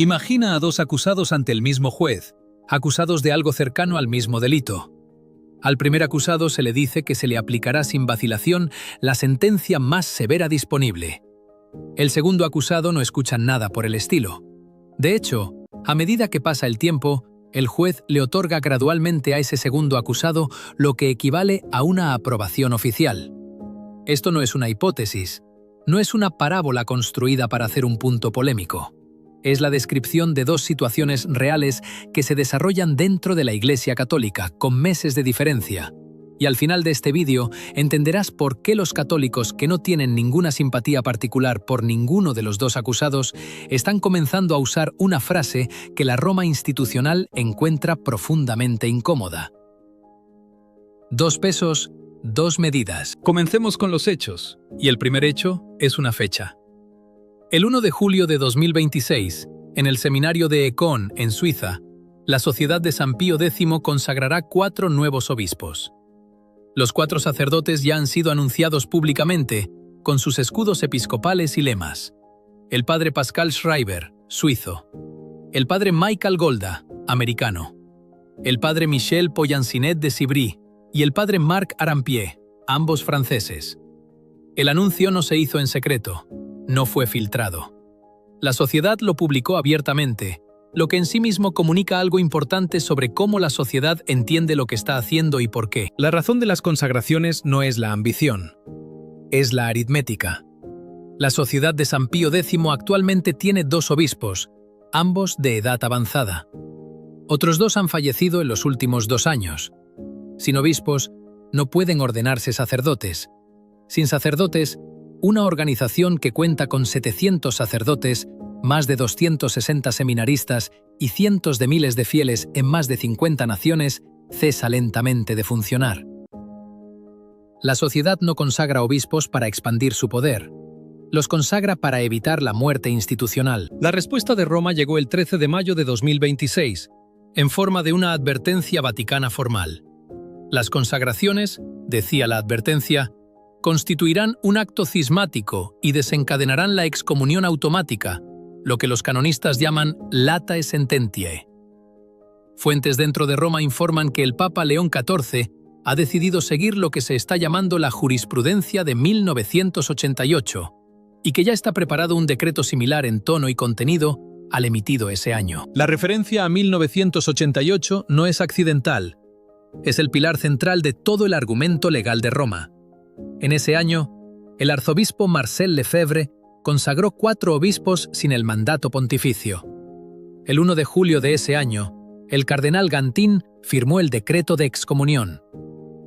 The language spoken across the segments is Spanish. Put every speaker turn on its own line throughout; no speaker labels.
Imagina a dos acusados ante el mismo juez, acusados de algo cercano al mismo delito. Al primer acusado se le dice que se le aplicará sin vacilación la sentencia más severa disponible. El segundo acusado no escucha nada por el estilo. De hecho, a medida que pasa el tiempo, el juez le otorga gradualmente a ese segundo acusado lo que equivale a una aprobación oficial. Esto no es una hipótesis, no es una parábola construida para hacer un punto polémico. Es la descripción de dos situaciones reales que se desarrollan dentro de la Iglesia Católica, con meses de diferencia. Y al final de este vídeo entenderás por qué los católicos que no tienen ninguna simpatía particular por ninguno de los dos acusados están comenzando a usar una frase que la Roma institucional encuentra profundamente incómoda. Dos pesos, dos medidas. Comencemos con los hechos, y el primer hecho es una fecha. El 1 de julio de 2026, en el seminario de Ecón, en Suiza, la Sociedad de San Pío X consagrará 4 nuevos obispos. Los 4 sacerdotes ya han sido anunciados públicamente, con sus escudos episcopales y lemas. El padre Pascal Schreiber, suizo. El padre Michael Golda, americano. El padre Michel Poyancinet de Cibrí y el padre Marc Arampier, ambos franceses. El anuncio no se hizo en secreto. No fue filtrado. La sociedad lo publicó abiertamente, lo que en sí mismo comunica algo importante sobre cómo la sociedad entiende lo que está haciendo y por qué. La razón de las consagraciones no es la ambición, es la aritmética. La Sociedad de San Pío X actualmente tiene 2 obispos, ambos de edad avanzada. Otros 2 han fallecido en los últimos 2 años. Sin obispos, no pueden ordenarse sacerdotes. Sin sacerdotes, una organización que cuenta con 700 sacerdotes, más de 260 seminaristas y cientos de miles de fieles en más de 50 naciones, cesa lentamente de funcionar. La sociedad no consagra obispos para expandir su poder. Los consagra para evitar la muerte institucional. La respuesta de Roma llegó el 13 de mayo de 2026, en forma de una advertencia vaticana formal. Las consagraciones, decía la advertencia, constituirán un acto cismático y desencadenarán la excomunión automática, lo que los canonistas llaman latae sententiae. Fuentes dentro de Roma informan que el Papa León XIV ha decidido seguir lo que se está llamando la jurisprudencia de 1988 y que ya está preparado un decreto similar en tono y contenido al emitido ese año. La referencia a 1988 no es accidental. Es el pilar central de todo el argumento legal de Roma. En ese año, el arzobispo Marcel Lefebvre consagró 4 obispos sin el mandato pontificio. El 1 de julio de ese año, el cardenal Gantín firmó el decreto de excomunión.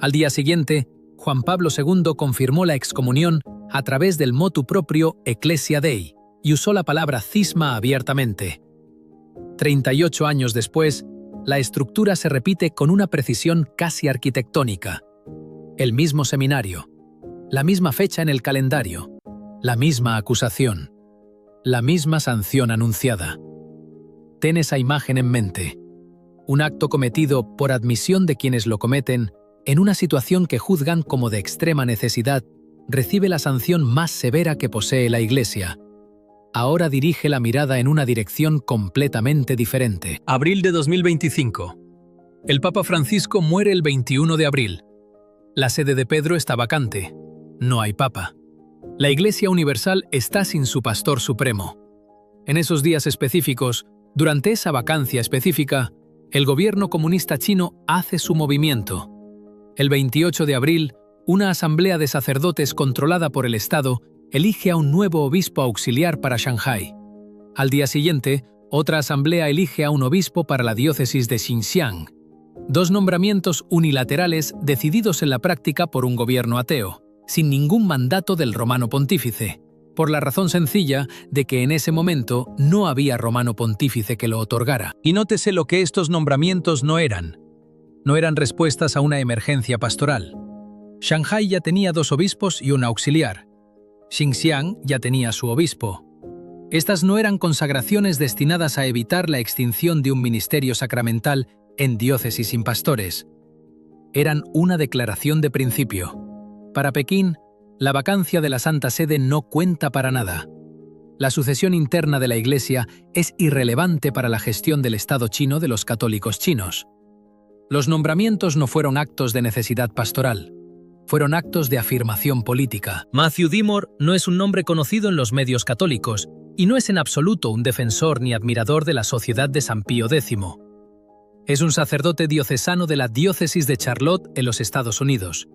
Al día siguiente, Juan Pablo II confirmó la excomunión a través del motu proprio Ecclesia Dei y usó la palabra cisma abiertamente. 38 años después, la estructura se repite con una precisión casi arquitectónica. El mismo seminario, la misma fecha en el calendario, la misma acusación, la misma sanción anunciada. Ten esa imagen en mente. Un acto cometido por admisión de quienes lo cometen, en una situación que juzgan como de extrema necesidad, recibe la sanción más severa que posee la Iglesia. Ahora dirige la mirada en una dirección completamente diferente. Abril de 2025. El Papa Francisco muere el 21 de abril. La sede de Pedro está vacante. No hay Papa. La Iglesia Universal está sin su pastor supremo. En esos días específicos, durante esa vacancia específica, el gobierno comunista chino hace su movimiento. El 28 de abril, una asamblea de sacerdotes controlada por el Estado elige a un nuevo obispo auxiliar para Shanghái. Al día siguiente, otra asamblea elige a un obispo para la diócesis de Xinjiang. 2 nombramientos unilaterales decididos en la práctica por un gobierno ateo, sin ningún mandato del romano pontífice, por la razón sencilla de que en ese momento no había romano pontífice que lo otorgara. Y nótese lo que estos nombramientos no eran. No eran respuestas a una emergencia pastoral. Shanghái ya tenía 2 obispos y un auxiliar. Xinjiang ya tenía su obispo. Estas no eran consagraciones destinadas a evitar la extinción de un ministerio sacramental en diócesis sin pastores. Eran una declaración de principio. Para Pekín, la vacancia de la Santa Sede no cuenta para nada. La sucesión interna de la Iglesia es irrelevante para la gestión del Estado chino de los católicos chinos. Los nombramientos no fueron actos de necesidad pastoral, fueron actos de afirmación política.
Matthew Dimore no es un nombre conocido en los medios católicos y no es en absoluto un defensor ni admirador de la Sociedad de San Pío X. Es un sacerdote diocesano de la diócesis de Charlotte en los Estados Unidos.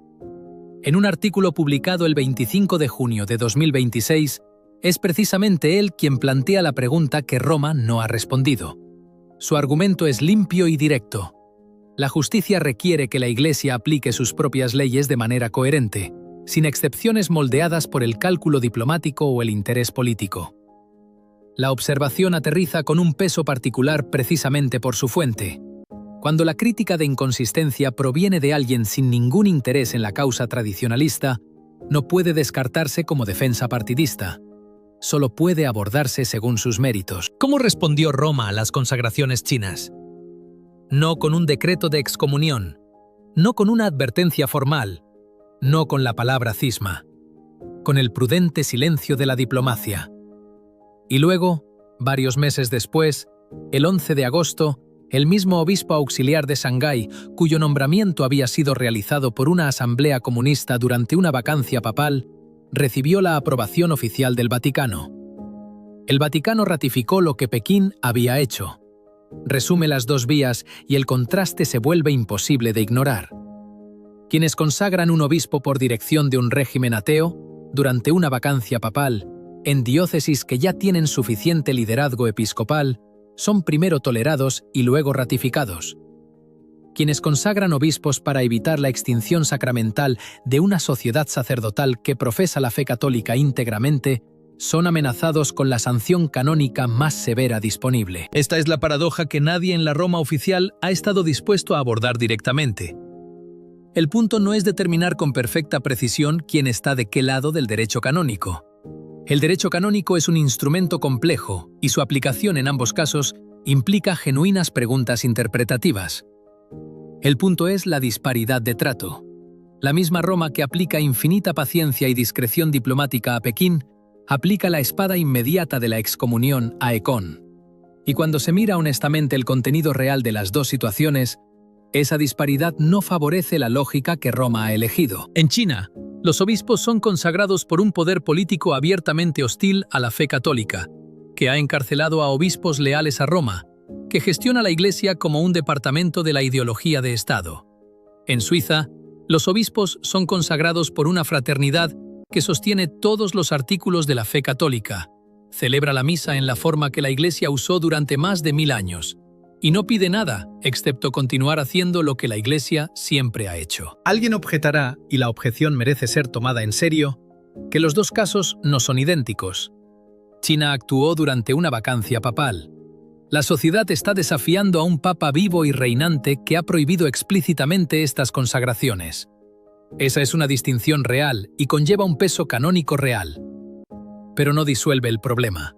En un artículo publicado el 25 de junio de 2026, es precisamente él quien plantea la pregunta que Roma no ha respondido. Su argumento es limpio y directo. La justicia requiere que la Iglesia aplique sus propias leyes de manera coherente, sin excepciones moldeadas por el cálculo diplomático o el interés político. La observación aterriza con un peso particular precisamente por su fuente. Cuando la crítica de inconsistencia proviene de alguien sin ningún interés en la causa tradicionalista, no puede descartarse como defensa partidista. Solo puede abordarse según sus méritos. ¿Cómo respondió Roma a las consagraciones chinas?
No con un decreto de excomunión, no con una advertencia formal, no con la palabra cisma, con el prudente silencio de la diplomacia. Y luego, varios meses después, el 11 de agosto, el mismo obispo auxiliar de Shanghái, cuyo nombramiento había sido realizado por una asamblea comunista durante una vacancia papal, recibió la aprobación oficial del Vaticano. El Vaticano ratificó lo que Pekín había hecho. Resume las dos vías y el contraste se vuelve imposible de ignorar. Quienes consagran un obispo por dirección de un régimen ateo, durante una vacancia papal, en diócesis que ya tienen suficiente liderazgo episcopal, son primero tolerados y luego ratificados. Quienes consagran obispos para evitar la extinción sacramental de una sociedad sacerdotal que profesa la fe católica íntegramente, son amenazados con la sanción canónica más severa disponible.
Esta es la paradoja que nadie en la Roma oficial ha estado dispuesto a abordar directamente.
El punto no es determinar con perfecta precisión quién está de qué lado del derecho canónico. El derecho canónico es un instrumento complejo y su aplicación en ambos casos implica genuinas preguntas interpretativas. El punto es la disparidad de trato. La misma Roma que aplica infinita paciencia y discreción diplomática a Pekín, aplica la espada inmediata de la excomunión a Ekon. Y cuando se mira honestamente el contenido real de las dos situaciones, esa disparidad no favorece la lógica que Roma ha elegido.
En China, los obispos son consagrados por un poder político abiertamente hostil a la fe católica, que ha encarcelado a obispos leales a Roma, que gestiona la Iglesia como un departamento de la ideología de Estado. En Suiza, los obispos son consagrados por una fraternidad que sostiene todos los artículos de la fe católica, celebra la misa en la forma que la Iglesia usó durante más de 1000 años, y no pide nada, excepto continuar haciendo lo que la Iglesia siempre ha hecho.
Alguien objetará, y la objeción merece ser tomada en serio, que los dos casos no son idénticos. China actuó durante una vacancia papal. La sociedad está desafiando a un papa vivo y reinante que ha prohibido explícitamente estas consagraciones. Esa es una distinción real y conlleva un peso canónico real. Pero no disuelve el problema.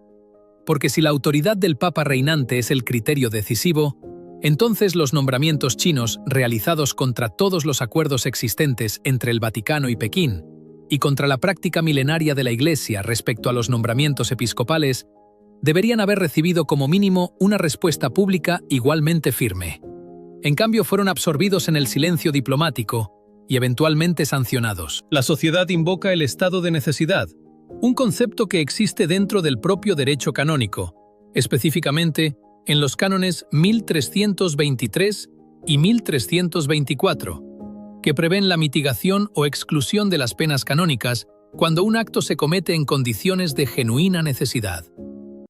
Porque si la autoridad del papa reinante es el criterio decisivo, entonces los nombramientos chinos realizados contra todos los acuerdos existentes entre el Vaticano y Pekín, y contra la práctica milenaria de la Iglesia respecto a los nombramientos episcopales, deberían haber recibido como mínimo una respuesta pública igualmente firme. En cambio, fueron absorbidos en el silencio diplomático y eventualmente sancionados.
La sociedad invoca el estado de necesidad, un concepto que existe dentro del propio derecho canónico, específicamente en los cánones 1323 y 1324, que prevén la mitigación o exclusión de las penas canónicas cuando un acto se comete en condiciones de genuina necesidad.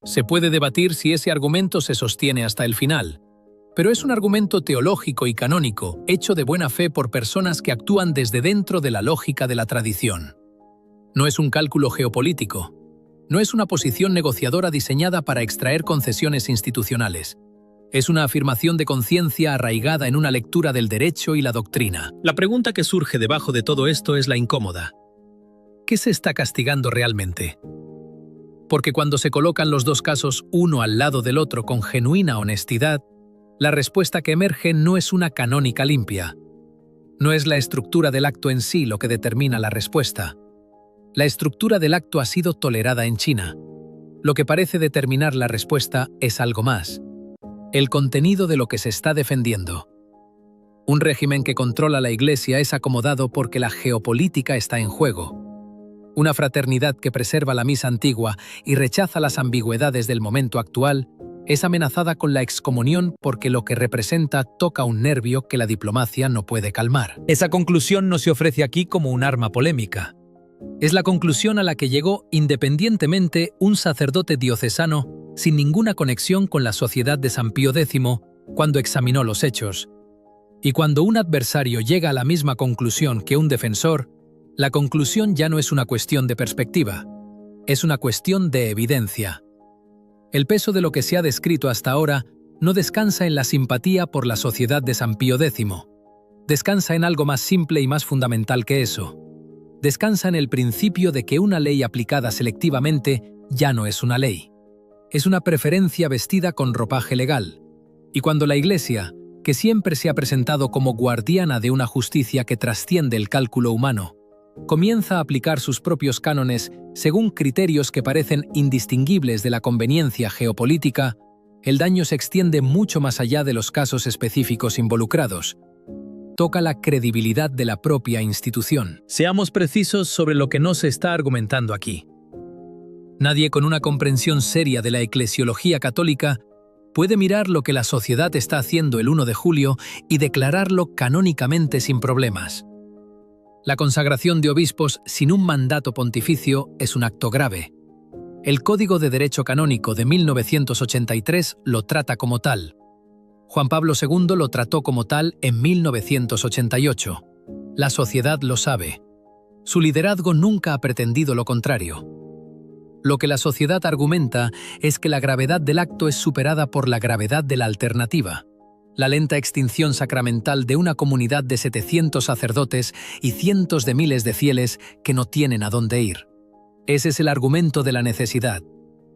Se puede debatir si ese argumento se sostiene hasta el final, pero es un argumento teológico y canónico, hecho de buena fe por personas que actúan desde dentro de la lógica de la tradición. No es un cálculo geopolítico, no es una posición negociadora diseñada para extraer concesiones institucionales. Es una afirmación de conciencia arraigada en una lectura del derecho y la doctrina. La pregunta que surge debajo de todo esto es la incómoda.
¿Qué se está castigando realmente? Porque cuando se colocan los dos casos uno al lado del otro con genuina honestidad, la respuesta que emerge no es una canónica limpia. No es la estructura del acto en sí lo que determina la respuesta. La estructura del acto ha sido tolerada en China. Lo que parece determinar la respuesta es algo más: el contenido de lo que se está defendiendo. Un régimen que controla la Iglesia es acomodado porque la geopolítica está en juego. Una fraternidad que preserva la misa antigua y rechaza las ambigüedades del momento actual es amenazada con la excomunión porque lo que representa toca un nervio que la diplomacia no puede calmar.
Esa conclusión no se ofrece aquí como un arma polémica. Es la conclusión a la que llegó independientemente un sacerdote diocesano sin ninguna conexión con la sociedad de San Pío X cuando examinó los hechos. Y cuando un adversario llega a la misma conclusión que un defensor, la conclusión ya no es una cuestión de perspectiva, es una cuestión de evidencia. El peso de lo que se ha descrito hasta ahora no descansa en la simpatía por la sociedad de San Pío X. Descansa en algo más simple y más fundamental que eso. Descansa en el principio de que una ley aplicada selectivamente ya no es una ley. Es una preferencia vestida con ropaje legal. Y cuando la Iglesia, que siempre se ha presentado como guardiana de una justicia que trasciende el cálculo humano, comienza a aplicar sus propios cánones según criterios que parecen indistinguibles de la conveniencia geopolítica, el daño se extiende mucho más allá de los casos específicos involucrados. Toca la credibilidad de la propia institución.
Seamos precisos sobre lo que no se está argumentando aquí. Nadie con una comprensión seria de la eclesiología católica puede mirar lo que la sociedad está haciendo el 1 de julio y declararlo canónicamente sin problemas. La consagración de obispos sin un mandato pontificio es un acto grave. El Código de Derecho Canónico de 1983 lo trata como tal. Juan Pablo II lo trató como tal en 1988. La sociedad lo sabe. Su liderazgo nunca ha pretendido lo contrario. Lo que la sociedad argumenta es que la gravedad del acto es superada por la gravedad de la alternativa. La lenta extinción sacramental de una comunidad de 700 sacerdotes y cientos de miles de fieles que no tienen a dónde ir. Ese es el argumento de la necesidad.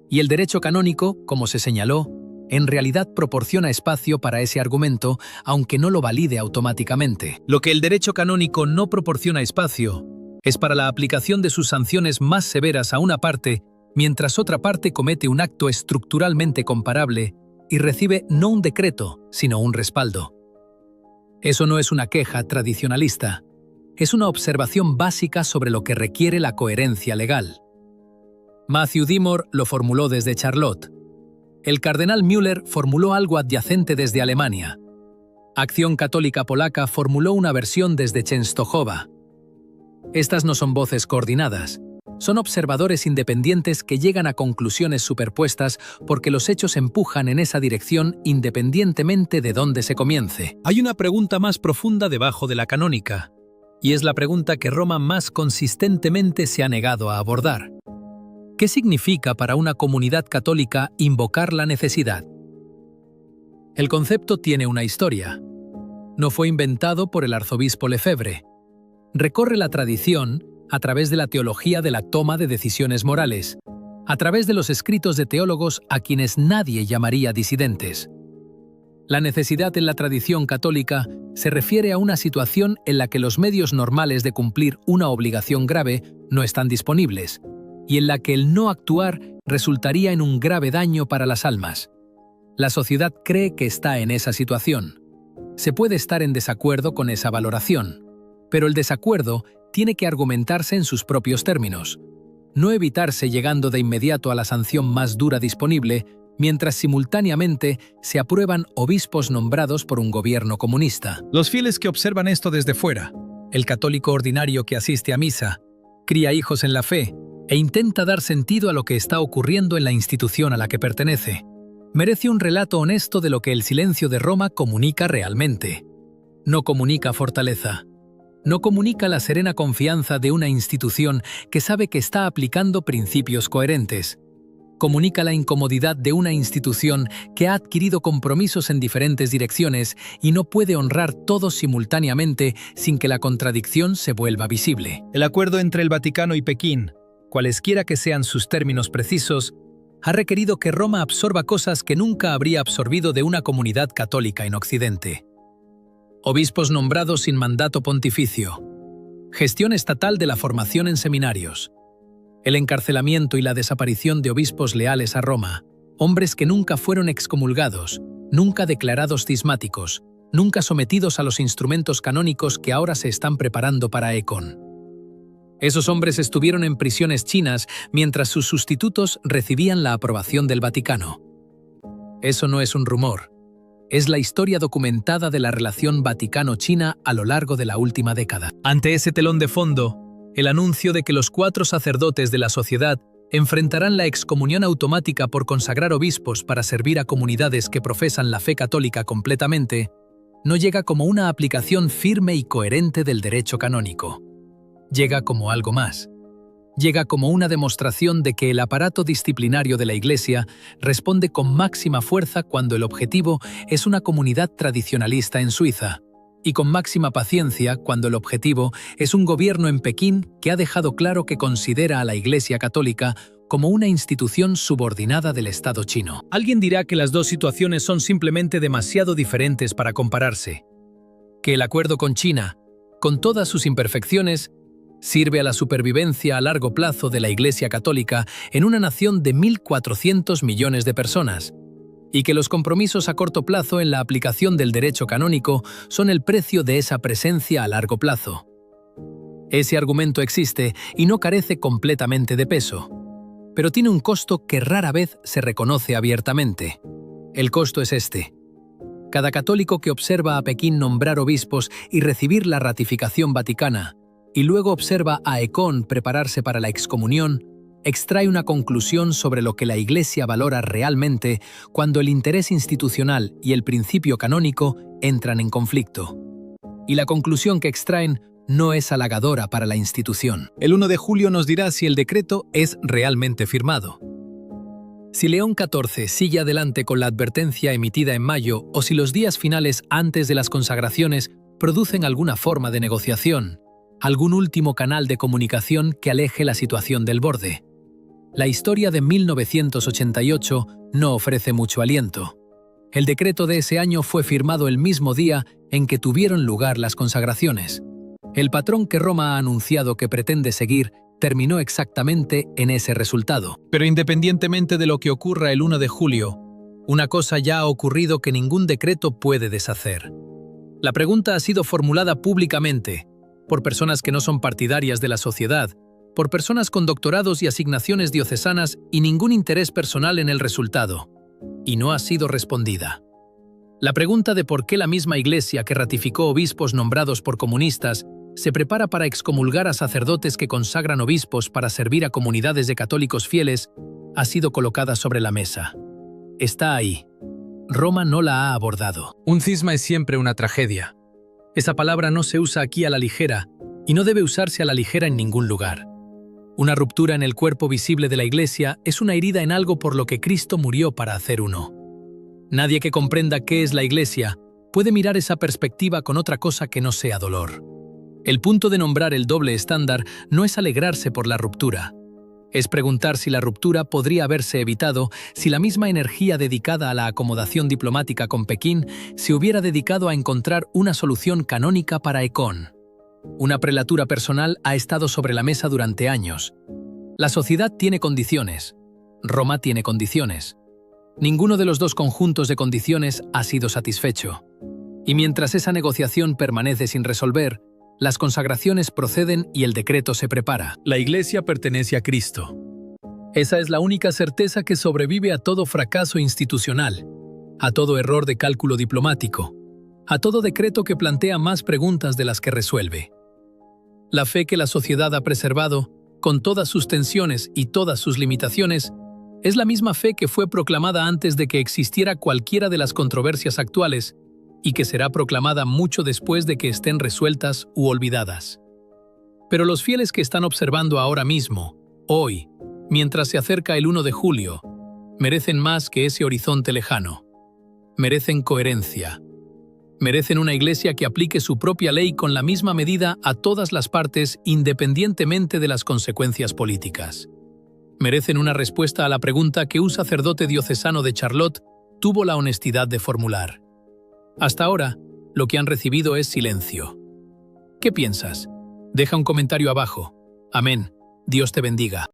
Y el derecho canónico, como se señaló, en realidad proporciona espacio para ese argumento, aunque no lo valide automáticamente. Lo que el derecho canónico no proporciona espacio es para la aplicación de sus sanciones más severas a una parte, mientras otra parte comete un acto estructuralmente comparable y recibe no un decreto, sino un respaldo. Eso no es una queja tradicionalista, es una observación básica sobre lo que requiere la coherencia legal. Matthew Dimor lo formuló desde Charlotte. El cardenal Müller formuló algo adyacente desde Alemania. Acción Católica Polaca formuló una versión desde Częstochowa. Estas no son voces coordinadas. Son observadores independientes que llegan a conclusiones superpuestas porque los hechos empujan en esa dirección independientemente de dónde se comience. Hay una pregunta más profunda debajo de la canónica, y es la pregunta que Roma más consistentemente se ha negado a abordar. ¿Qué significa para una comunidad católica invocar la necesidad? El concepto tiene una historia. No fue inventado por el arzobispo Lefebvre. Recorre la tradición a través de la teología de la toma de decisiones morales, a través de los escritos de teólogos a quienes nadie llamaría disidentes. La necesidad en la tradición católica se refiere a una situación en la que los medios normales de cumplir una obligación grave no están disponibles, y en la que el no actuar resultaría en un grave daño para las almas. La sociedad cree que está en esa situación. Se puede estar en desacuerdo con esa valoración, pero el desacuerdo tiene que argumentarse en sus propios términos, no evitarse llegando de inmediato a la sanción más dura disponible, mientras simultáneamente se aprueban obispos nombrados por un gobierno comunista. Los fieles que observan esto desde fuera, el católico ordinario que asiste a misa, cría hijos en la fe e intenta dar sentido a lo que está ocurriendo en la institución a la que pertenece, merece un relato honesto de lo que el silencio de Roma comunica realmente. No comunica fortaleza. No comunica la serena confianza de una institución que sabe que está aplicando principios coherentes. Comunica la incomodidad de una institución que ha adquirido compromisos en diferentes direcciones y no puede honrar todos simultáneamente sin que la contradicción se vuelva visible. El acuerdo entre el Vaticano y Pekín, cualesquiera que sean sus términos precisos, ha requerido que Roma absorba cosas que nunca habría absorbido de una comunidad católica en Occidente. Obispos nombrados sin mandato pontificio. Gestión estatal de la formación en seminarios. el encarcelamiento y la desaparición de obispos leales a Roma, hombres que nunca fueron excomulgados, nunca declarados cismáticos, nunca sometidos a los instrumentos canónicos que ahora se están preparando para Ecón. Esos hombres estuvieron en prisiones chinas mientras sus sustitutos recibían la aprobación del Vaticano. Eso no es un rumor. Es la historia documentada de la relación Vaticano-China a lo largo de la última década. Ante ese telón de fondo, el anuncio de que los 4 sacerdotes de la sociedad enfrentarán la excomunión automática por consagrar obispos para servir a comunidades que profesan la fe católica completamente, no llega como una aplicación firme y coherente del derecho canónico. Llega como algo más. Llega como una demostración de que el aparato disciplinario de la Iglesia responde con máxima fuerza cuando el objetivo es una comunidad tradicionalista en Suiza, y con máxima paciencia cuando el objetivo es un gobierno en Pekín que ha dejado claro que considera a la Iglesia Católica como una institución subordinada del Estado chino. Alguien dirá que las dos situaciones son simplemente demasiado diferentes para compararse, que el acuerdo con China, con todas sus imperfecciones, sirve a la supervivencia a largo plazo de la Iglesia Católica en una nación de 1.400 millones de personas, y que los compromisos a corto plazo en la aplicación del derecho canónico son el precio de esa presencia a largo plazo. Ese argumento existe y no carece completamente de peso, pero tiene un costo que rara vez se reconoce abiertamente. El costo es este. Cada católico que observa a Pekín nombrar obispos y recibir la ratificación vaticana, y luego observa a Ecón prepararse para la excomunión, extrae una conclusión sobre lo que la Iglesia valora realmente cuando el interés institucional y el principio canónico entran en conflicto. Y la conclusión que extraen no es halagadora para la institución. El 1 de julio nos dirá si el decreto es realmente firmado. Si León XIV sigue adelante con la advertencia emitida en mayo o si los días finales antes de las consagraciones producen alguna forma de negociación, algún último canal de comunicación que aleje la situación del borde. La historia de 1988 no ofrece mucho aliento. El decreto de ese año fue firmado el mismo día en que tuvieron lugar las consagraciones. El patrón que Roma ha anunciado que pretende seguir terminó exactamente en ese resultado. Pero independientemente de lo que ocurra el 1 de julio, una cosa ya ha ocurrido que ningún decreto puede deshacer. La pregunta ha sido formulada públicamente, por personas que no son partidarias de la sociedad, por personas con doctorados y asignaciones diocesanas y ningún interés personal en el resultado, y no ha sido respondida. La pregunta de por qué la misma Iglesia que ratificó obispos nombrados por comunistas se prepara para excomulgar a sacerdotes que consagran obispos para servir a comunidades de católicos fieles ha sido colocada sobre la mesa. Está ahí. Roma no la ha abordado. Un cisma es siempre una tragedia. Esa palabra no se usa aquí a la ligera y no debe usarse a la ligera en ningún lugar. Una ruptura en el cuerpo visible de la Iglesia es una herida en algo por lo que Cristo murió para hacer uno. Nadie que comprenda qué es la Iglesia puede mirar esa perspectiva con otra cosa que no sea dolor. El punto de nombrar el doble estándar no es alegrarse por la ruptura. Es preguntar si la ruptura podría haberse evitado si la misma energía dedicada a la acomodación diplomática con Pekín se hubiera dedicado a encontrar una solución canónica para Ecón. Una prelatura personal ha estado sobre la mesa durante años. La sociedad tiene condiciones. Roma tiene condiciones. Ninguno de los dos conjuntos de condiciones ha sido satisfecho. Y mientras esa negociación permanece sin resolver, las consagraciones proceden y el decreto se prepara. La Iglesia pertenece a Cristo. Esa es la única certeza que sobrevive a todo fracaso institucional, a todo error de cálculo diplomático, a todo decreto que plantea más preguntas de las que resuelve. La fe que la sociedad ha preservado, con todas sus tensiones y todas sus limitaciones, es la misma fe que fue proclamada antes de que existiera cualquiera de las controversias actuales y que será proclamada mucho después de que estén resueltas u olvidadas. Pero los fieles que están observando ahora mismo, hoy, mientras se acerca el 1 de julio, merecen más que ese horizonte lejano. Merecen coherencia. Merecen una Iglesia que aplique su propia ley con la misma medida a todas las partes independientemente de las consecuencias políticas. Merecen una respuesta a la pregunta que un sacerdote diocesano de Charlotte tuvo la honestidad de formular. Hasta ahora, lo que han recibido es silencio. ¿Qué piensas? Deja un comentario abajo. Amén. Dios te bendiga.